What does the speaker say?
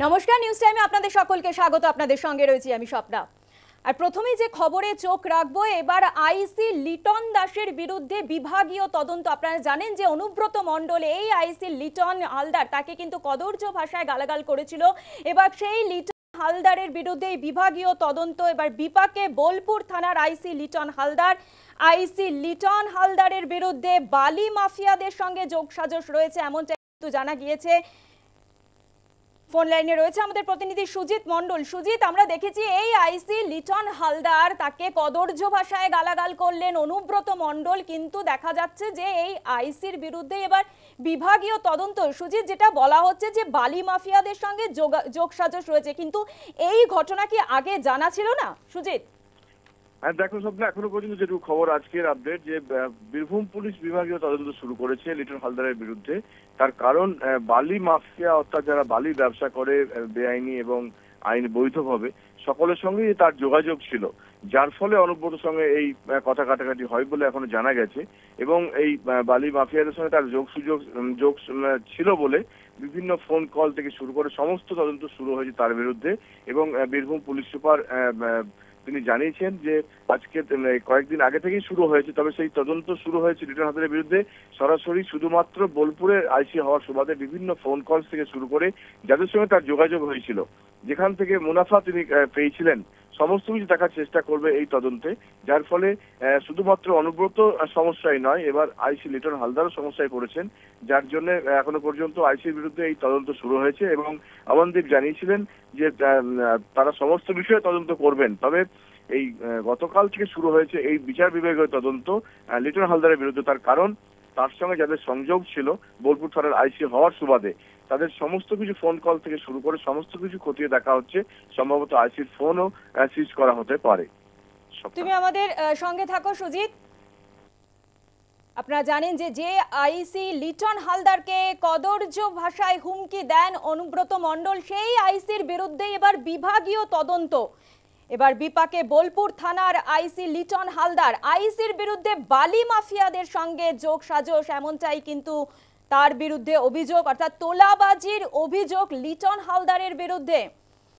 নমস্কার, নিউজ টাইমে আপনাদের সকলকে স্বাগত। আপনাদের সঙ্গে রয়েছি আমি স্বপ্না। আর প্রথমেই যে খবরে চোখ রাখবো, এবার আইসি লিটন দাসের বিরুদ্ধে বিভাগীয় তদন্ত। আপনারা জানেন যে অনুব্রত মণ্ডল, এই আইসি লিটন হালদার, তাকে কিন্তু কদর্য ভাষায় গালাগাল করেছিল। এবার সেই লিটন হালদারের বিরুদ্ধে বিভাগীয় তদন্ত। এবার বিপাকে বোলপুর থানার আইসি লিটন হালদার। আইসি লিটন হালদারের বিরুদ্ধে বালি মাফিয়াদের সঙ্গে যোগসাজশ রয়েছে, এমনটা কিন্তু জানা গিয়েছে। ফোন লাইনে রয়েছে আমাদের প্রতিনিধি সুজিত মণ্ডল। সুজিত, আমরা দেখেছি এই আইসি লিটন হালদার, তাকে কদর্য ভাষায় গালাগাল করলেন অনুব্রত মণ্ডল, কিন্তু দেখা যাচ্ছে যে এই আইসির বিরুদ্ধে এবার বিভাগীয় তদন্ত। সুজিত, যেটা বলা হচ্ছে যে বালি মাফিয়াদের সঙ্গে যোগসাজশ রয়েছে, কিন্তু এই ঘটনা কি আগে জানা ছিল না সুজিত? হ্যাঁ দেখো স্বপ্ন, এখনো পর্যন্ত যেটুকু খবর, আজকের আপডেট যে বীরভূম পুলিশ বিভাগীয় তদন্ত শুরু করেছে লিটন হালদারের বিরুদ্ধে। তার কারণ বালি মাফিয়া, অর্থাৎ যারা বালি ব্যবসা করে বেআইনি এবং আইন বৈধভাবে, সকলের সঙ্গেই তার যোগাযোগ ছিল, যার ফলে অনুব্রতর সঙ্গে এই কথা কাটাকাটি হয় বলে এখনো জানা গেছে। এবং এই বালি মাফিয়াদের সঙ্গে তার যোগ ছিল বলে বিভিন্ন ফোন কল থেকে শুরু করে সমস্ত তদন্ত শুরু হয়েছে তার বিরুদ্ধে। এবং বীরভূম পুলিশ সুপার তিনি জানিয়েছেন যে আজকে কয়েকদিন আগে থেকেই শুরু হয়েছে, তবে সেই তদন্ত শুরু হয়েছে লিটন হালদারের বিরুদ্ধে সরাসরি শুধুমাত্র বোলপুরের আইসি হওয়ার সুবাদে বিভিন্ন ফোন কল থেকে শুরু করে যাদের সঙ্গে তার যোগাযোগ হয়েছিল, যেখান থেকে মুনাফা তিনি পেয়েছিলেন, সমস্ত কিছু দেখার চেষ্টা করবে এই তদন্তে। যার ফলে শুধুমাত্র অনুব্রত সমস্যায় নয়, এবার আইসি লিটন হালদারও সমস্যায় পড়েছেন, যার জন্য এখনো পর্যন্ত আইসির বিরুদ্ধে এই তদন্ত শুরু হয়েছে। এবং অমনদীপ জানিয়েছিলেন যে তারা সমস্ত বিষয়ে তদন্ত করবেন। তবে এই গতকাল থেকে শুরু হয়েছে এই বিচার বিভাগীয় তদন্ত লিটন হালদারের বিরুদ্ধে। তার কারণ, তার সঙ্গে যাদের সংযোগ ছিল বোলপুর থানার আইসি হওয়ার সুবাদে, তাদের সমস্ত কিছু ফোন কল থেকে শুরু করে সমস্ত কিছু খতিয়ে দেখা হচ্ছে। সম্ভবত আইসির ফোনও সিজ করা হতে পারে। তুমি আমাদের সঙ্গে থাকো সুজিত। আপনারা জানেন যে আইসি লিটন হালদারকে কদর্য ভাষায় হুমকি দেন অনুব্রত মণ্ডল, সেই আইসির বিরুদ্ধে এবার বিভাগীয় তদন্ত। এবার বিপাকে বোলপুর থানার আইসি লিটন হালদার, আইসির বিরুদ্ধে বালি মাফিয়াদের সঙ্গে যোগসাজশ, এমনটাই কিন্তু তার বিরুদ্ধে অভিযোগ, অর্থাৎ তোলাবাজির অভিযোগ লিটন হালদারের বিরুদ্ধে।